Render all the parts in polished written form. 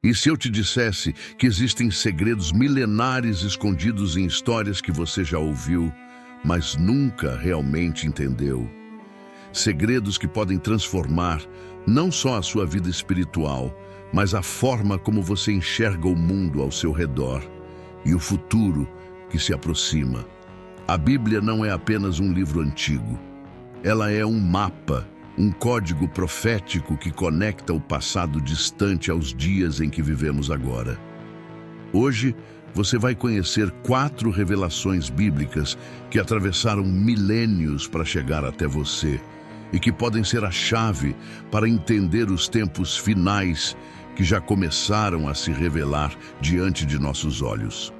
E se eu te dissesse que existem segredos milenares escondidos em histórias que você já ouviu, mas nunca realmente entendeu? Segredos que podem transformar não só a sua vida espiritual, mas a forma como você enxerga o mundo ao seu redor e o futuro que se aproxima. A Bíblia não é apenas um livro antigo. Ela é um mapa, um código profético que conecta o passado distante aos dias em que vivemos agora. Hoje, você vai conhecer 4 revelações bíblicas que atravessaram milênios para chegar até você e que podem ser a chave para entender os tempos finais que já começaram a se revelar diante de nossos olhos.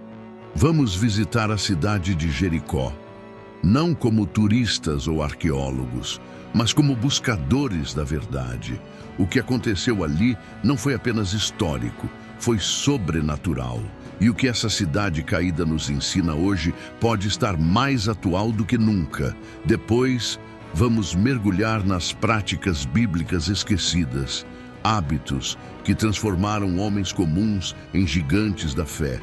Vamos visitar a cidade de Jericó, não como turistas ou arqueólogos, mas como buscadores da verdade. O que aconteceu ali não foi apenas histórico, foi sobrenatural. E o que essa cidade caída nos ensina hoje pode estar mais atual do que nunca. Depois, vamos mergulhar nas práticas bíblicas esquecidas, hábitos que transformaram homens comuns em gigantes da fé.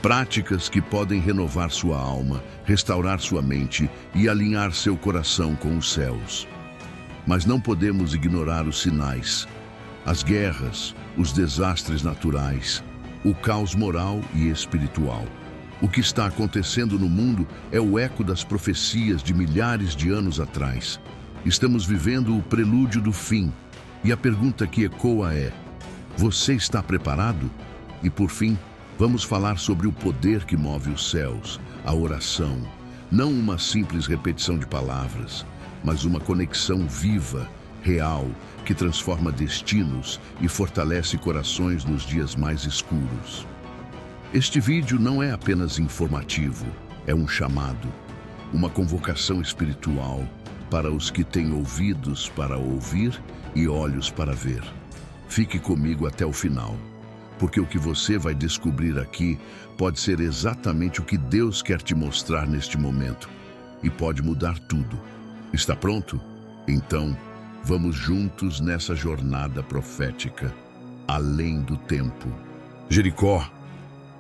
Práticas que podem renovar sua alma, restaurar sua mente e alinhar seu coração com os céus. Mas não podemos ignorar os sinais, as guerras, os desastres naturais, o caos moral e espiritual. O que está acontecendo no mundo é o eco das profecias de milhares de anos atrás. Estamos vivendo o prelúdio do fim, e a pergunta que ecoa é: você está preparado? E por fim, vamos falar sobre o poder que move os céus, a oração. Não uma simples repetição de palavras, mas uma conexão viva, real, que transforma destinos e fortalece corações nos dias mais escuros. Este vídeo não é apenas informativo, é um chamado, uma convocação espiritual para os que têm ouvidos para ouvir e olhos para ver. Fique comigo até o final, porque o que você vai descobrir aqui pode ser exatamente o que Deus quer te mostrar neste momento e pode mudar tudo. Está pronto? Então, vamos juntos nessa jornada profética, além do tempo. Jericó,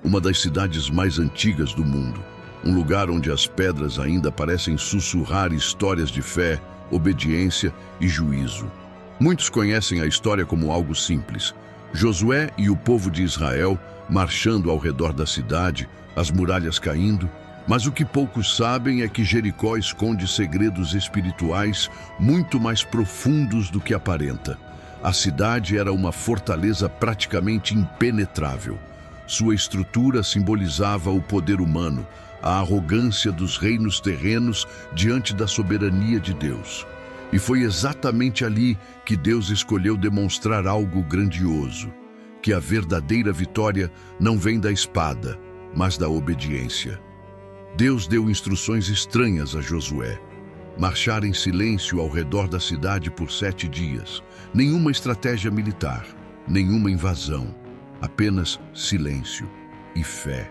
uma das cidades mais antigas do mundo, um lugar onde as pedras ainda parecem sussurrar histórias de fé, obediência e juízo. Muitos conhecem a história como algo simples. Josué e o povo de Israel marchando ao redor da cidade, as muralhas caindo. Mas o que poucos sabem é que Jericó esconde segredos espirituais muito mais profundos do que aparenta. A cidade era uma fortaleza praticamente impenetrável. Sua estrutura simbolizava o poder humano, a arrogância dos reinos terrenos diante da soberania de Deus. E foi exatamente ali que Deus escolheu demonstrar algo grandioso, que a verdadeira vitória não vem da espada, mas da obediência. Deus deu instruções estranhas a Josué. Marchar em silêncio ao redor da cidade por 7 dias. Nenhuma estratégia militar, nenhuma invasão. Apenas silêncio e fé.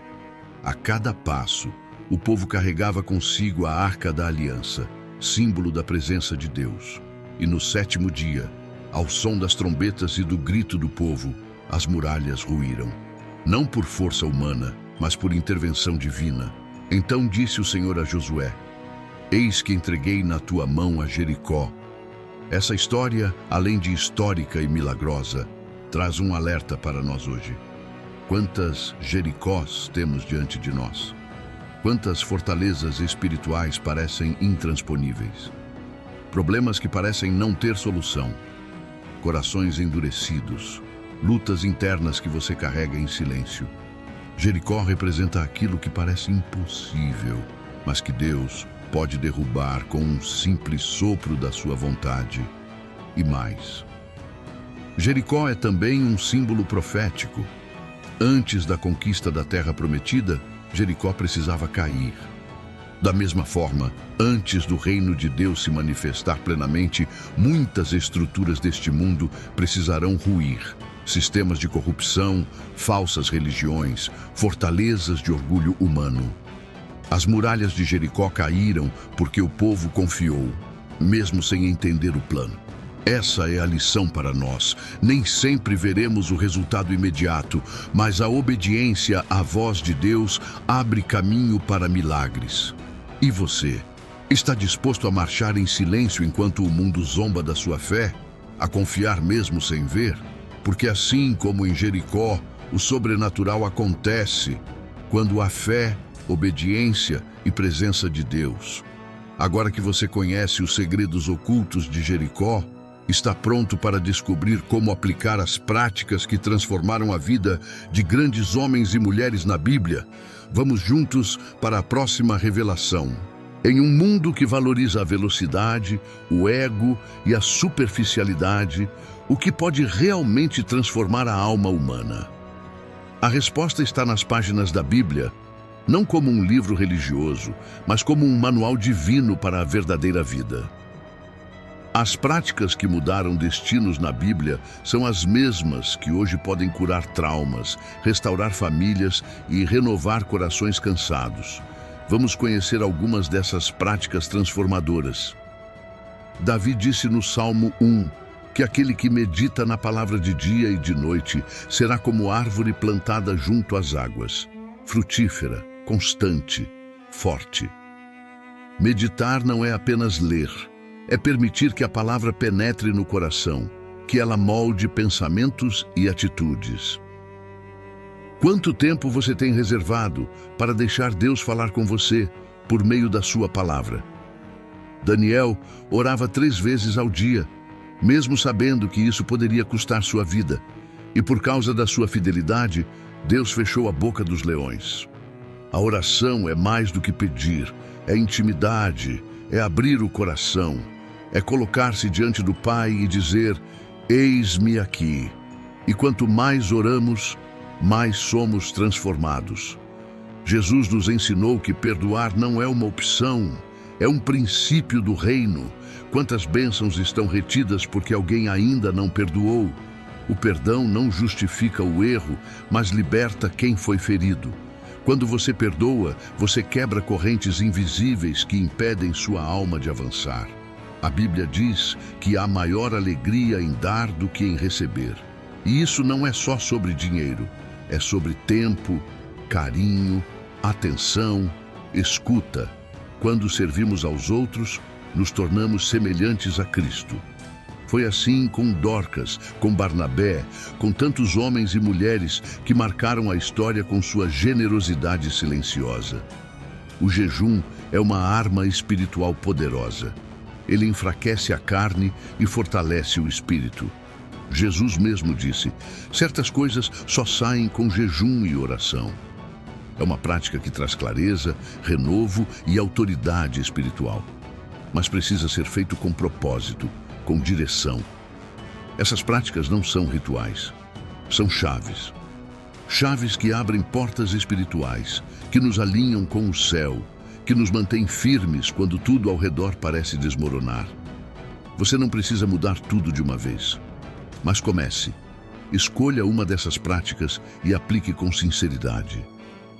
A cada passo, o povo carregava consigo a Arca da Aliança, símbolo da presença de Deus. E no 7º dia, ao som das trombetas e do grito do povo, as muralhas ruíram. Não por força humana, mas por intervenção divina. Então disse o Senhor a Josué: eis que entreguei na tua mão a Jericó. Essa história, além de histórica e milagrosa, traz um alerta para nós hoje. Quantas Jericós temos diante de nós? Quantas fortalezas espirituais parecem intransponíveis? Problemas que parecem não ter solução. Corações endurecidos. Lutas internas que você carrega em silêncio. Jericó representa aquilo que parece impossível, mas que Deus pode derrubar com um simples sopro da sua vontade. E mais. Jericó é também um símbolo profético. Antes da conquista da Terra Prometida, Jericó precisava cair. Da mesma forma, antes do reino de Deus se manifestar plenamente, muitas estruturas deste mundo precisarão ruir. Sistemas de corrupção, falsas religiões, fortalezas de orgulho humano. As muralhas de Jericó caíram porque o povo confiou, mesmo sem entender o plano. Essa é a lição para nós. Nem sempre veremos o resultado imediato, mas a obediência à voz de Deus abre caminho para milagres. E você? Está disposto a marchar em silêncio enquanto o mundo zomba da sua fé? A confiar mesmo sem ver? Porque assim como em Jericó, o sobrenatural acontece quando há fé, obediência e presença de Deus. Agora que você conhece os segredos ocultos de Jericó, está pronto para descobrir como aplicar as práticas que transformaram a vida de grandes homens e mulheres na Bíblia? Vamos juntos para a próxima revelação. Em um mundo que valoriza a velocidade, o ego e a superficialidade, o que pode realmente transformar a alma humana? A resposta está nas páginas da Bíblia, não como um livro religioso, mas como um manual divino para a verdadeira vida. As práticas que mudaram destinos na Bíblia são as mesmas que hoje podem curar traumas, restaurar famílias e renovar corações cansados. Vamos conhecer algumas dessas práticas transformadoras. Davi disse no Salmo 1 que aquele que medita na palavra de dia e de noite será como árvore plantada junto às águas, frutífera, constante, forte. Meditar não é apenas ler. É permitir que a palavra penetre no coração, que ela molde pensamentos e atitudes. Quanto tempo você tem reservado para deixar Deus falar com você por meio da sua palavra? Daniel orava 3 vezes ao dia, mesmo sabendo que isso poderia custar sua vida. E por causa da sua fidelidade, Deus fechou a boca dos leões. A oração é mais do que pedir, é intimidade, é abrir o coração. É colocar-se diante do Pai e dizer, eis-me aqui. E quanto mais oramos, mais somos transformados. Jesus nos ensinou que perdoar não é uma opção, é um princípio do reino. Quantas bênçãos estão retidas porque alguém ainda não perdoou? O perdão não justifica o erro, mas liberta quem foi ferido. Quando você perdoa, você quebra correntes invisíveis que impedem sua alma de avançar. A Bíblia diz que há maior alegria em dar do que em receber. E isso não é só sobre dinheiro, é sobre tempo, carinho, atenção, escuta. Quando servimos aos outros, nos tornamos semelhantes a Cristo. Foi assim com Dorcas, com Barnabé, com tantos homens e mulheres que marcaram a história com sua generosidade silenciosa. O jejum é uma arma espiritual poderosa. Ele enfraquece a carne e fortalece o espírito. Jesus mesmo disse, certas coisas só saem com jejum e oração. É uma prática que traz clareza, renovo e autoridade espiritual. Mas precisa ser feito com propósito, com direção. Essas práticas não são rituais, são chaves. Chaves que abrem portas espirituais, que nos alinham com o céu, que nos mantém firmes quando tudo ao redor parece desmoronar. Você não precisa mudar tudo de uma vez, mas comece. Escolha uma dessas práticas e aplique com sinceridade.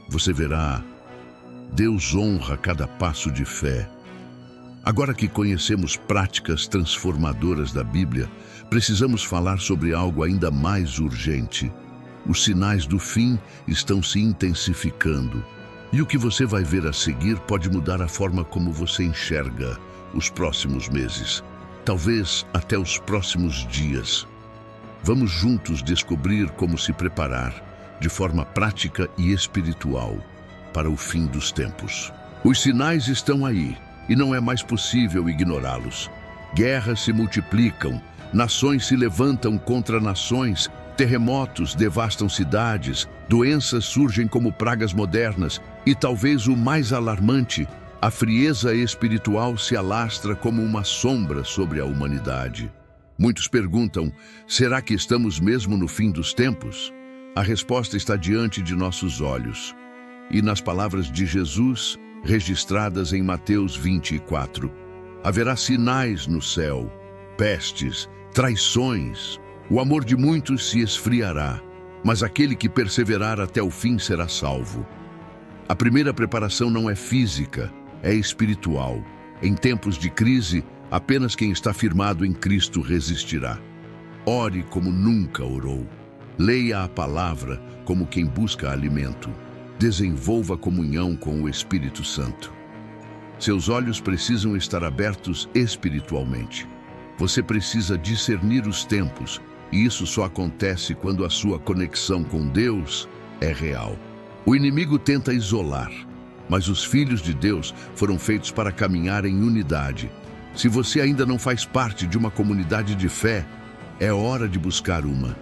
Você verá, Deus honra cada passo de fé. Agora que conhecemos práticas transformadoras da Bíblia, precisamos falar sobre algo ainda mais urgente. Os sinais do fim estão se intensificando. E o que você vai ver a seguir pode mudar a forma como você enxerga os próximos meses, talvez até os próximos dias. Vamos juntos descobrir como se preparar, de forma prática e espiritual, para o fim dos tempos. Os sinais estão aí, e não é mais possível ignorá-los. Guerras se multiplicam, nações se levantam contra nações, terremotos devastam cidades, doenças surgem como pragas modernas, e talvez o mais alarmante, a frieza espiritual se alastra como uma sombra sobre a humanidade. Muitos perguntam, será que estamos mesmo no fim dos tempos? A resposta está diante de nossos olhos. E nas palavras de Jesus, registradas em Mateus 24, haverá sinais no céu, pestes, traições. O amor de muitos se esfriará, mas aquele que perseverar até o fim será salvo. A primeira preparação não é física, é espiritual. Em tempos de crise, Apenas quem está firmado em Cristo resistirá. Ore como nunca orou. Leia a palavra como quem busca alimento. Desenvolva comunhão com o Espírito Santo. Seus olhos precisam estar abertos espiritualmente. Você precisa discernir os tempos, e isso só acontece quando a sua conexão com Deus é real. O inimigo tenta isolar, mas os filhos de Deus foram feitos para caminhar em unidade. Se você ainda não faz parte de uma comunidade de fé, é hora de buscar uma.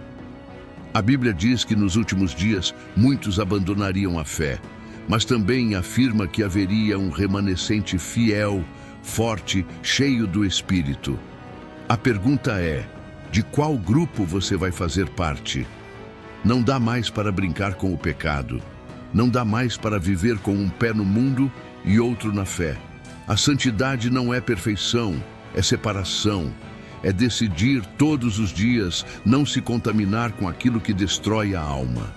A Bíblia diz que nos últimos dias muitos abandonariam a fé, mas também afirma que haveria um remanescente fiel, forte, cheio do Espírito. A pergunta é: de qual grupo você vai fazer parte? Não dá mais para brincar com o pecado. Não dá mais para viver com um pé no mundo e outro na fé. A santidade não é perfeição, é separação. É decidir todos os dias não se contaminar com aquilo que destrói a alma.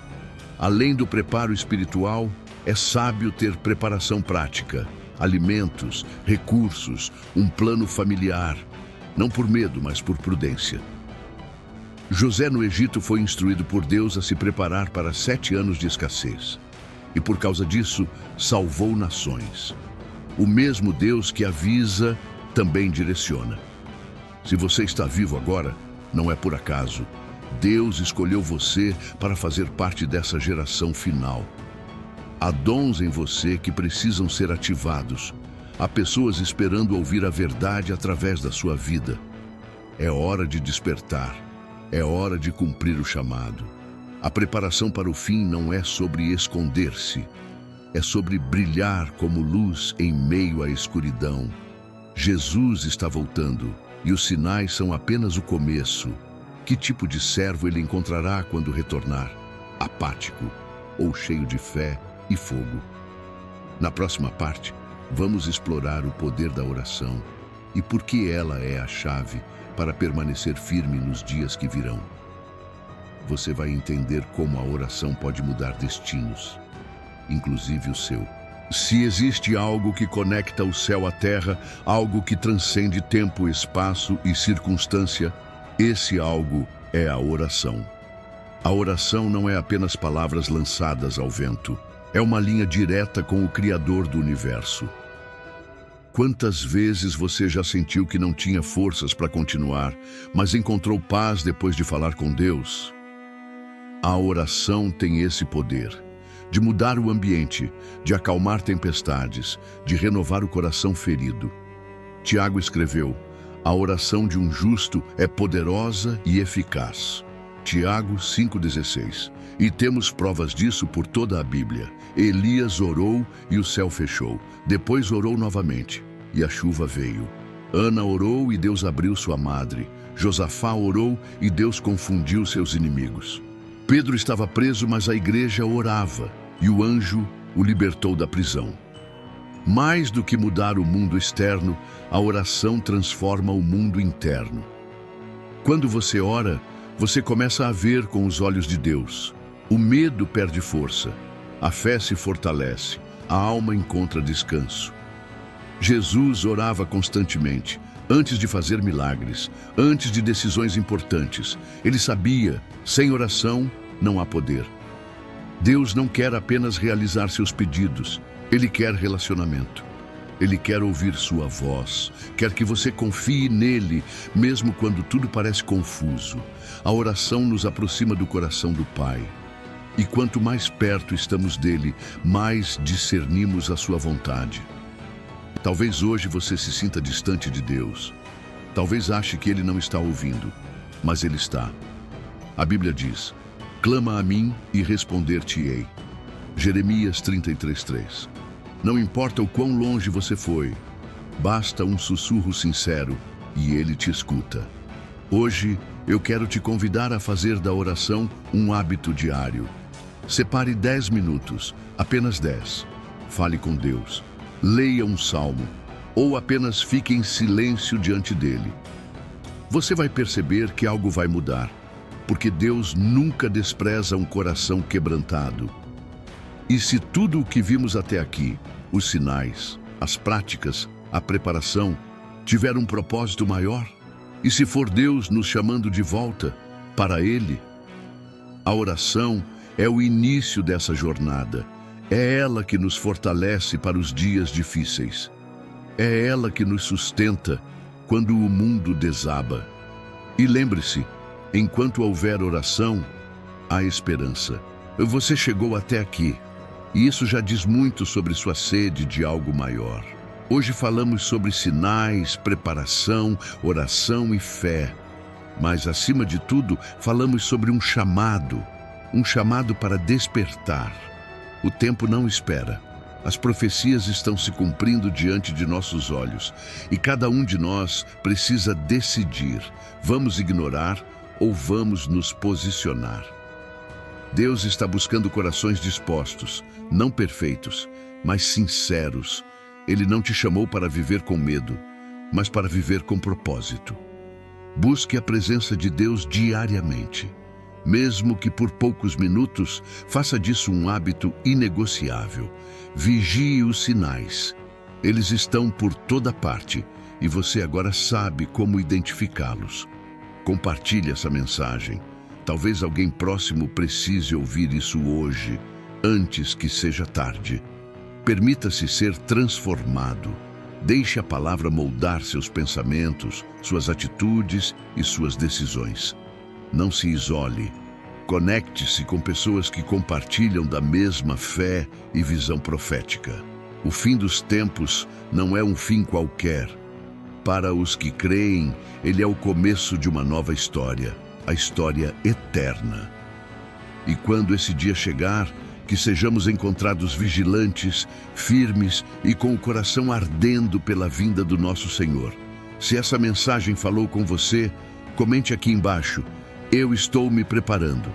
Além do preparo espiritual, é sábio ter preparação prática, alimentos, recursos, um plano familiar. Não por medo, mas por prudência. José no Egito foi instruído por Deus a se preparar para 7 anos de escassez. E por causa disso, salvou nações. O mesmo Deus que avisa, também direciona. Se você está vivo agora, não é por acaso. Deus escolheu você para fazer parte dessa geração final. Há dons em você que precisam ser ativados. Há pessoas esperando ouvir a verdade através da sua vida. É hora de despertar. É hora de cumprir o chamado. A preparação para o fim não é sobre esconder-se. É sobre brilhar como luz em meio à escuridão. Jesus está voltando. E os sinais são apenas o começo. Que tipo de servo ele encontrará quando retornar? Apático ou cheio de fé e fogo? Na próxima parte, vamos explorar o poder da oração e por que ela é a chave para permanecer firme nos dias que virão. Você vai entender como a oração pode mudar destinos, inclusive o seu. Se existe algo que conecta o céu à terra, algo que transcende tempo, espaço e circunstância, esse algo é a oração. A oração não é apenas palavras lançadas ao vento, é uma linha direta com o Criador do universo. Quantas vezes você já sentiu que não tinha forças para continuar, mas encontrou paz depois de falar com Deus? A oração tem esse poder de mudar o ambiente, de acalmar tempestades, de renovar o coração ferido. Tiago escreveu: a oração de um justo é poderosa e eficaz. Tiago 5,16. E temos provas disso por toda a Bíblia. Elias orou e o céu fechou. Depois orou novamente e a chuva veio. Ana orou e Deus abriu sua madre. Josafá orou e Deus confundiu seus inimigos. Pedro estava preso, mas a igreja orava, e o anjo o libertou da prisão. Mais do que mudar o mundo externo, a oração transforma o mundo interno. Quando você ora, você começa a ver com os olhos de Deus. O medo perde força, a fé se fortalece, a alma encontra descanso. Jesus orava constantemente, antes de fazer milagres, antes de decisões importantes. Ele sabia, sem oração, não há poder. Deus não quer apenas realizar seus pedidos, Ele quer relacionamento. Ele quer ouvir sua voz, quer que você confie nele, mesmo quando tudo parece confuso. A oração nos aproxima do coração do Pai. E quanto mais perto estamos dele, mais discernimos a sua vontade. Talvez hoje você se sinta distante de Deus. Talvez ache que Ele não está ouvindo, mas Ele está. A Bíblia diz: clama a mim e responder-te-ei. Jeremias 33:3. Não importa o quão longe você foi, basta um sussurro sincero e Ele te escuta. Hoje, eu quero te convidar a fazer da oração um hábito diário. Separe 10 minutos, apenas 10. Fale com Deus. Leia um salmo, ou apenas fique em silêncio diante dele. Você vai perceber que algo vai mudar, porque Deus nunca despreza um coração quebrantado. E se tudo o que vimos até aqui, os sinais, as práticas, a preparação, tiver um propósito maior? E se for Deus nos chamando de volta para Ele? A oração é o início dessa jornada. É ela que nos fortalece para os dias difíceis. É ela que nos sustenta quando o mundo desaba. E lembre-se, enquanto houver oração, há esperança. Você chegou até aqui, e isso já diz muito sobre sua sede de algo maior. Hoje falamos sobre sinais, preparação, oração e fé. Mas, acima de tudo, falamos sobre um chamado para despertar. O tempo não espera. As profecias estão se cumprindo diante de nossos olhos, e cada um de nós precisa decidir: vamos ignorar ou vamos nos posicionar? Deus está buscando corações dispostos, não perfeitos, mas sinceros. Ele não te chamou para viver com medo, mas para viver com propósito. Busque a presença de Deus diariamente. Mesmo que por poucos minutos, faça disso um hábito inegociável. Vigie os sinais. Eles estão por toda parte e você agora sabe como identificá-los. Compartilhe essa mensagem. Talvez alguém próximo precise ouvir isso hoje, antes que seja tarde. Permita-se ser transformado. Deixe a palavra moldar seus pensamentos, suas atitudes e suas decisões. Não se isole. Conecte-se com pessoas que compartilham da mesma fé e visão profética. O fim dos tempos não é um fim qualquer. Para os que creem, ele é o começo de uma nova história, a história eterna. E quando esse dia chegar, que sejamos encontrados vigilantes, firmes e com o coração ardendo pela vinda do nosso Senhor. Se essa mensagem falou com você, comente aqui embaixo: eu estou me preparando.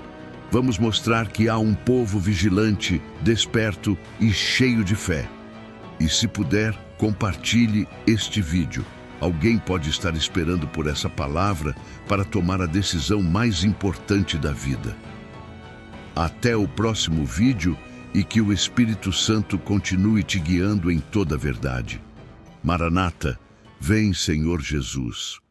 Vamos mostrar que há um povo vigilante, desperto e cheio de fé. E se puder, compartilhe este vídeo. Alguém pode estar esperando por essa palavra para tomar a decisão mais importante da vida. Até o próximo vídeo e que o Espírito Santo continue te guiando em toda a verdade. Maranata, vem, Senhor Jesus.